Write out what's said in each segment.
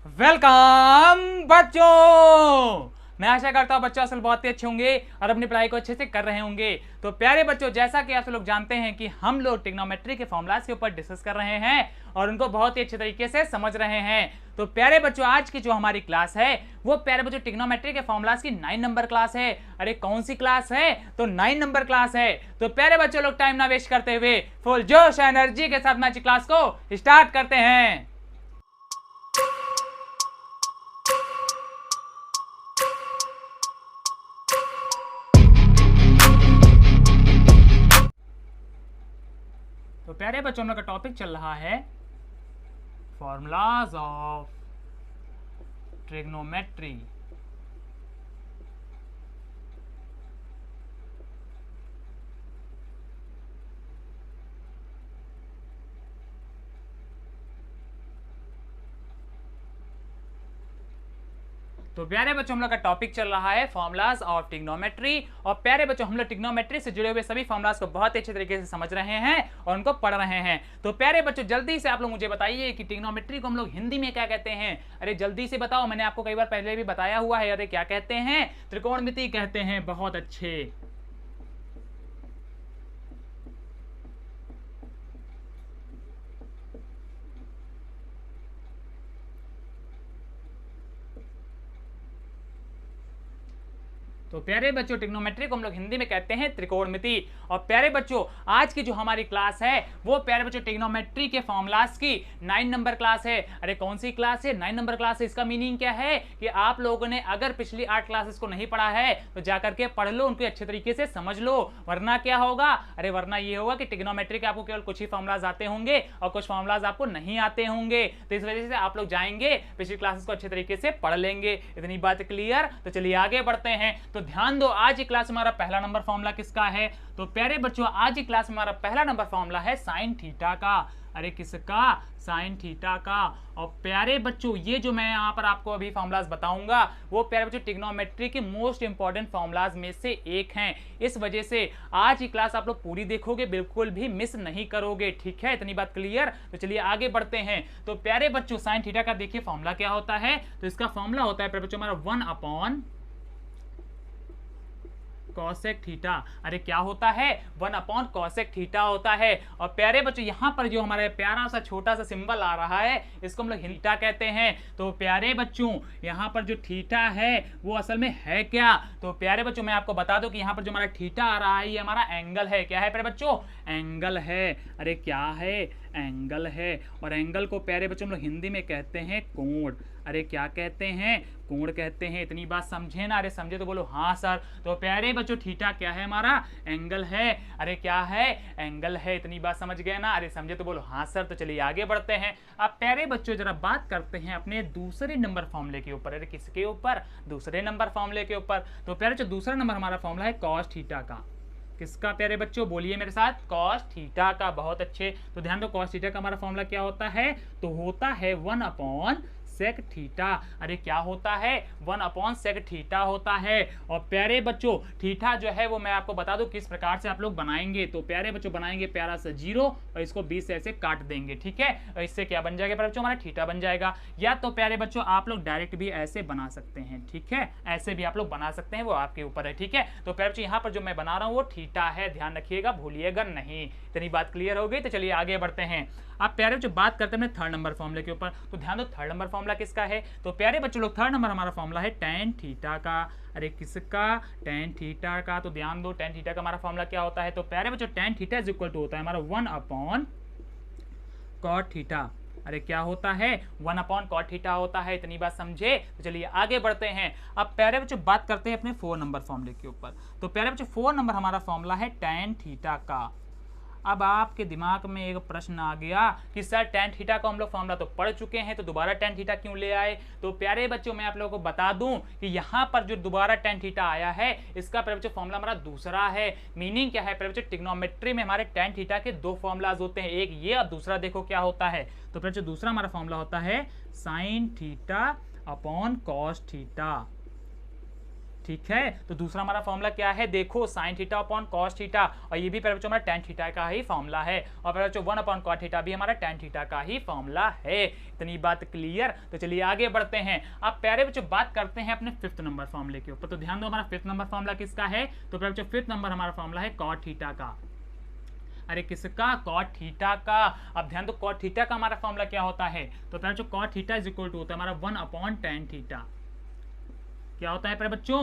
Welcome बच्चों। मैं आशा करता हूँ बच्चों असल बहुत ही अच्छे होंगे और अपनी पढ़ाई को अच्छे से कर रहे होंगे। तो प्यारे बच्चों, जैसा कि आप लोग जानते हैं कि हम लोग ट्रिग्नोमेट्री के फॉर्मूलाज के ऊपर डिस्कस कर रहे हैं और उनको बहुत ही अच्छे तरीके से समझ रहे हैं। तो प्यारे बच्चों, आज की जो हमारी क्लास है वो प्यारे बच्चों ट्रिग्नोमेट्री के फॉर्मूलाज की 9 नंबर क्लास है। अरे कौन सी क्लास है? तो 9 नंबर क्लास है। तो प्यारे बच्चों, लोग टाइम ना वेस्ट करते हुए फुल जोश एनर्जी के साथ मैं आज क्लास को स्टार्ट करते हैं। तो प्यारे बच्चों, हम लोग का टॉपिक चल रहा है फॉर्मूलाज ऑफ ट्रिग्नोमेट्री। तो प्यारे बच्चों, हम लोग का टॉपिक चल रहा है फॉर्मूलाज ऑफ ट्रिग्नोमेट्री। और प्यारे बच्चों, हम लोग ट्रिग्नोमेट्री से जुड़े हुए सभी फॉर्मूलाज को बहुत अच्छे तरीके से समझ रहे हैं और उनको पढ़ रहे हैं। तो प्यारे बच्चों, जल्दी से आप लोग मुझे बताइए कि ट्रिग्नोमेट्री को हम लोग हिंदी में क्या कहते हैं। अरे जल्दी से बताओ, मैंने आपको कई बार पहले भी बताया हुआ है। अरे क्या कहते हैं? त्रिकोणमिति कहते हैं। बहुत अच्छे। तो प्यारे बच्चों, ट्रिग्नोमेट्री को हम लोग हिंदी में कहते हैं त्रिकोणमिति। और प्यारे बच्चों, आज की जो हमारी क्लास है वो प्यारे बच्चों ट्रिग्नोमेट्री के फॉर्मूलाज की 9 नंबर क्लास है। अरे कौन सी क्लास है? 9 नंबर क्लास है। इसका मीनिंग क्या है कि आप लोगों ने अगर पिछली 8 क्लासेस को नहीं पढ़ा है तो जाकर के पढ़ लो, उनको अच्छे तरीके से समझ लो। वरना क्या होगा? अरे वरना ये होगा कि ट्रिग्नोमेट्री के आपको केवल कुछ ही फॉर्मूलाज आते होंगे और कुछ फॉर्मूलाज आपको नहीं आते होंगे। तो इस वजह से आप लोग जाएंगे, पिछली क्लासेस को अच्छे तरीके से पढ़ लेंगे। इतनी बात क्लियर? तो चलिए आगे बढ़ते हैं। तो ध्यान दो, आज की क्लास में हमारा पहला नंबर फॉर्मूला किसका है? तो प्यारे बच्चों, आज की क्लास में हमारा पहला नंबर फॉर्मूला है साइन थीटा का। अरे किसका? साइन थीटा का। और प्यारे बच्चों, ये जो मैं यहाँ पर आपको अभी फॉर्मूलाज बताऊंगा वो प्यारे बच्चों ट्रिग्नोमेट्री के मोस्ट इंपॉर्टेंट फॉर्मूलाज में से एक हैं। इस वजह से आज की क्लास आप लोग पूरी देखोगे, बिल्कुल भी मिस नहीं करोगे। ठीक है, इतनी बात क्लियर? तो चलिए आगे बढ़ते हैं। तो प्यारे बच्चों, साइन थीटा का देखिए फॉर्मूला क्या होता है। तो इसका फॉर्मूला होता है प्यारे बच्चों हमारा 1 कॉसेक थीटा। अरे क्या होता है? 1 कॉसेक थीटा होता है। और प्यारे बच्चों, यहाँ पर जो हमारा प्यारा सा छोटा सा सिंबल आ रहा है इसको हम लोग थीटा कहते हैं। तो प्यारे बच्चों, यहाँ पर जो थीटा है वो असल में है क्या? तो प्यारे बच्चों, मैं आपको बता दूं कि यहाँ पर जो हमारा थीटा आ रहा है ये हमारा एंगल है। क्या है प्यारे बच्चों? एंगल है। अरे क्या है? एंगल है। और एंगल को प्यारे बच्चों हम लोग हिंदी में कहते हैं कोण। अरे क्या कहते हैं? कोण कहते हैं। इतनी बात समझे ना? अरे समझे तो बोलो हाँ सर। तो प्यारे बच्चों, थीटा क्या है? हमारा एंगल है। अरे क्या है? एंगल है। इतनी बात समझ गए ना? अरे समझे तो बोलो हाँ सर। तो चलिए आगे बढ़ते हैं। अब प्यारे बच्चों, जरा बात करते हैं अपने दूसरे नंबर फॉर्मूले के ऊपर। अरे किसके ऊपर? दूसरे नंबर फॉर्मूले के ऊपर। तो प्यारे बच्चों, दूसरा नंबर हमारा फॉर्मूला है कॉस थीटा का। किसका प्यारे बच्चों? बोलिए मेरे साथ। कॉस थीटा का। बहुत अच्छे। तो ध्यान दो, कॉस थीटा का हमारा फॉर्मूला क्या होता है? तो होता है 1 सेक थीटा। अरे क्या होता है? 1 सेक थीटा होता है। और प्यारे बच्चों, थीटा जो है वो मैं आपको बता दूं किस प्रकार से आप लोग बनाएंगे। तो प्यारे बच्चों, बनाएंगे प्यारा सा 0 और इसको 20 से ऐसे काट देंगे। ठीक है, और इससे क्या बन जाएगा प्यारे बच्चों? हमारा थीटा बन जाएगा। या तो प्यारे बच्चों आप लोग डायरेक्ट भी ऐसे बना सकते हैं। ठीक है, ऐसे भी आप लोग बना सकते हैं, वो आपके ऊपर है। ठीक है, तो प्यारे बच्चों, यहाँ पर जो मैं बना रहा हूँ वो थीटा है, ध्यान रखिएगा, भूलिएगा नहीं। इतनी बात क्लियर हो गई? तो चलिए आगे बढ़ते हैं। अब प्यारे बच्चों, बात करते हैं थर्ड नंबर फॉर्मूले के ऊपर। तो ध्यान दो, थर्ड नंबर फॉर्मूला किसका है? तो प्यारे बच्चों लोग, थर्ड नंबर हमारा फॉर्मूला है tan थीटा का। अरे किसका? tan थीटा का। तो ध्यान दो, tan थीटा का हमारा फॉर्मूला क्या होता है? तो प्यारे बच्चों, tan theta is equal to होता है हमारा 1 cot थीटा। अरे क्या होता है? 1 cot थीटा होता है। इतनी बात समझे? तो चलिए आगे बढ़ते हैं। अब प्यारे बच्चों, बात करते हैं अपने 4 नंबर फॉर्मूले के ऊपर। तो प्यारे बच्चों, 4 नंबर हमारा फॉर्मूला है tan थीटा का। अब आपके दिमाग में एक प्रश्न आ गया कि सर tan थीटा को हम लोग फॉर्मूला तो पढ़ चुके हैं, तो दोबारा tan थीटा क्यों ले आए? तो प्यारे बच्चों, मैं आप लोगों को बता दूं कि यहाँ पर जो दोबारा tan थीटा आया है इसका प्यारे बच्चों फॉर्मूला हमारा दूसरा है। मीनिंग क्या है प्यारे बच्चों? ट्रिग्नोमेट्री में हमारे tan थीटा के 2 फॉर्मूलाज होते हैं, एक ये और दूसरा देखो क्या होता है। तो प्यारे बच्चों, दूसरा हमारा फॉर्मूला होता है sine theta upon cos theta. ठीक है, तो दूसरा हमारा फॉर्मूला क्या है, देखो sine theta upon cos theta, और ये भी प्यारे बच्चों हमारा टेन थीटा का ही फॉर्मूला है, और प्यारे बच्चों 1 अपॉन कॉट थीटा भी हमारा टेन थीटा का ही फॉर्मूला है। इतनी बात क्लियर। तो चलिए आगे बढ़ते हैं। अब प्यारे बच्चों बात करते हैं अपने फिफ्थ नंबर फॉर्मूले के ऊपर। तो ध्यान दो हमारा फिफ्थ नंबर फॉर्मूला किसका है, तो प्यारे बच्चों फिफ्थ नंबर हमारा फॉर्मूला है कॉट थीटा का। अरे किसका, कॉट थीटा का। अब ध्यान दो कॉट थीटा का हमारा फॉर्मूला क्या होता है, तो प्यारे बच्चों cot theta is equal to होता है हमारा 1 अपॉन टेन थीटा। क्या होता है प्यारे बच्चों,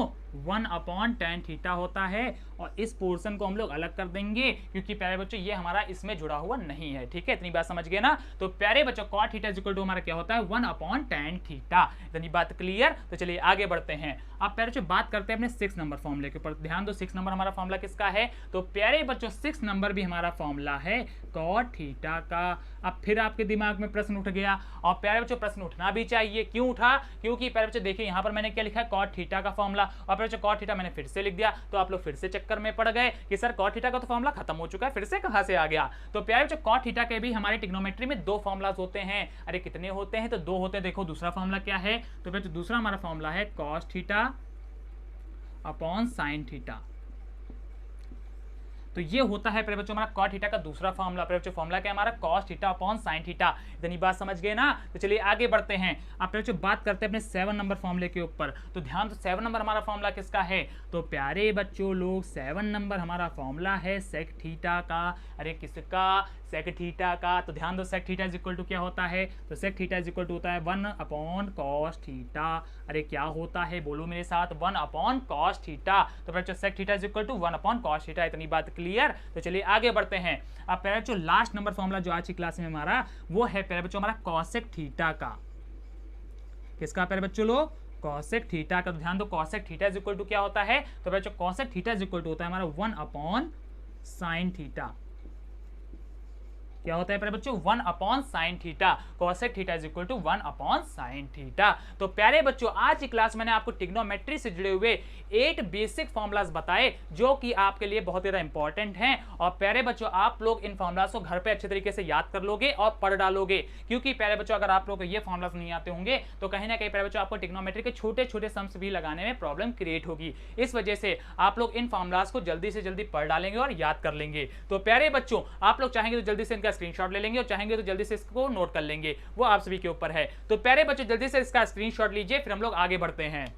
1 अपॉन टेन थीटा होता है, और इस पोर्शन को हम लोग अलग कर देंगे क्योंकि प्यारे बच्चों ये हमारा इसमें जुड़ा हुआ नहीं है। ठीक है, इतनी बात समझ गए ना। तो प्यारे बच्चों cot theta is equal to हमारा क्या होता है 1 अपॉन टेन थीटा। इतनी बात क्लियर। तो चलिए आगे बढ़ते हैं। अब प्यारे बच्चों बात करते हैं अपने 6 नंबर फॉर्मूले के ऊपर। ध्यान दो 6 नंबर हमारा फॉर्मूला किसका है, तो प्यारे बच्चों 6 नंबर भी हमारा फॉर्मूला है कॉट थीटा का। अब फिर आपके दिमाग में प्रश्न उठ गया, और प्यारे बच्चों प्रश्न उठना भी चाहिए। क्यों उठा, क्योंकि प्यारे बच्चों देखिए यहाँ पर मैंने क्या लिखा है कॉट थीटा का फॉर्मूला, और प्यारे बच्चों कॉट थीटा मैंने फिर से लिख दिया, तो आप लोग फिर से चक्कर में पड़ गए कि सर कॉट थीटा का तो फॉर्मूला खत्म हो चुका है, फिर से कहां से आ गया। तो प्यारे बच्चों कॉट थीटा के भी हमारे ट्रिग्नोमेट्री में 2 फॉर्मूलाज होते हैं। अरे कितने होते हैं, तो 2 होते हैं। देखो दूसरा फॉर्मूला क्या है, तो प्यारे दूसरा हमारा फॉर्मूला है cos theta upon sine theta. तो ये होता है प्यारे बच्चों हमारा कॉट थीटा का दूसरा फॉर्मूला। प्यारे बच्चों फॉर्मूला क्या है हमारा cos theta upon sine theta. इतनी बात समझ गए ना। तो चलिए आगे बढ़ते हैं। अब प्यारे बच्चों बात करते हैं अपने 7 नंबर फॉर्मूले के ऊपर। तो ध्यान दो 7 नंबर हमारा फॉर्मूला किसका है, तो प्यारे बच्चों लोग 7 नंबर हमारा फॉर्मूला है सेक थीटा का। अरे किसका, सेक थीटा का। तो ध्यान दो sec theta is equal to क्या होता है, तो sec theta is equal to होता है 1 अपॉन कॉस थीटा। अरे क्या होता है, बोलो मेरे साथ, 1 अपॉन कॉस थीटा। तो बच्चों sec theta is equal to 1 upon cos theta. इतनी बात क्लियर। तो चलिए आगे बढ़ते हैं। अब प्यारे बच्चों लास्ट नंबर फॉर्मूला जो आज की क्लास में हमारा वो है प्यारे बच्चों हमारा कॉसेक थीटा का। किसका प्यारे बच्चों लोग, कॉसेक थीटा का। तो ध्यान दो cosec theta is equal to क्या होता है, तो बच्चों cosec theta is equal to होता है हमारा 1 अपॉन साइन थीटा। क्या होता है प्यारे बच्चों 1 upon sine theta. Cosec theta is equal to 1 upon sine theta. तो प्यारे बच्चों आज की क्लास मैंने आपको ट्रिग्नोमेट्री से जुड़े हुए 8 बेसिक फॉर्मूलाज बताए जो कि आपके लिए बहुत ज्यादा इंपॉर्टेंट हैं। और प्यारे बच्चों आप लोग इन फॉर्मूलाज को घर पे अच्छे तरीके से याद कर लोगे और पढ़ डालोगे, क्योंकि प्यारे बच्चों अगर आप लोग को ये फॉर्मूलाज नहीं आते होंगे तो कहीं ना कहीं प्यारे बच्चों आपको ट्रिग्नोमेट्री के छोटे छोटे सम्स भी लगाने में प्रॉब्लम क्रिएट होगी। इस वजह से आप लोग इन फॉर्मूलाज को जल्दी से जल्दी पढ़ डालेंगे और याद कर लेंगे। तो प्यारे बच्चों आप लोग चाहेंगे तो जल्दी से इनका स्क्रीनशॉट ले लेंगे, और चाहेंगे तो जल्दी से इसको नोट कर लेंगे, वो आप सभी के ऊपर है। तो प्यारे बच्चों जल्दी से इसका स्क्रीनशॉट लीजिए, फिर हम लोग आगे बढ़ते हैं।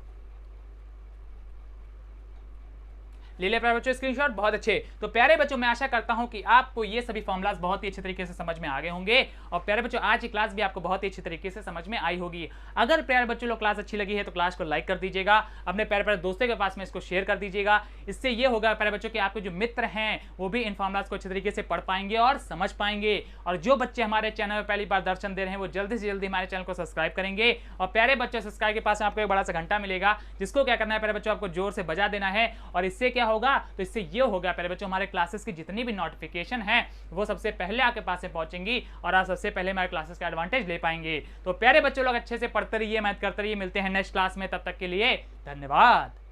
ले ले प्यारे बच्चों स्क्रीनशॉट, बहुत अच्छे। तो प्यारे बच्चों मैं आशा करता हूं कि आपको ये सभी फॉर्मूलाज बहुत ही अच्छे तरीके से समझ में आ गए होंगे, और प्यारे बच्चों आज की क्लास भी आपको बहुत ही अच्छे तरीके से समझ में आई होगी। अगर प्यारे बच्चों लोग क्लास अच्छी लगी है तो क्लास को लाइक कर दीजिएगा, अपने प्यारे प्यारे दोस्तों के पास में इसको शेयर कर दीजिएगा। इससे ये होगा प्यारे बच्चों कि आपके जो मित्र हैं वो भी इन फॉर्मूलाज को अच्छे तरीके से पढ़ पाएंगे और समझ पाएंगे। और जो बच्चे हमारे चैनल में पहली बार दर्शन दे रहे हैं वो जल्दी से जल्दी हमारे चैनल को सब्सक्राइब करेंगे। और प्यारे बच्चों सब्सक्राइब के पास में आपको एक बड़ा सा घंटा मिलेगा, जिसको क्या करना है प्यारे बच्चों आपको जोर से बजा देना है। और इससे क्या होगा, तो इससे ये होगा प्यारे बच्चों हमारे क्लासेस की जितनी भी नोटिफिकेशन है वो सबसे पहले आपके पास में पहुंचेंगी, और आप सबसे पहले हमारे क्लासेस का एडवांटेज ले पाएंगे। तो प्यारे बच्चों लोग अच्छे से पढ़ते रहिए, मेहनत करते रहिए। मिलते हैं नेक्स्ट क्लास में, तब तक के लिए धन्यवाद।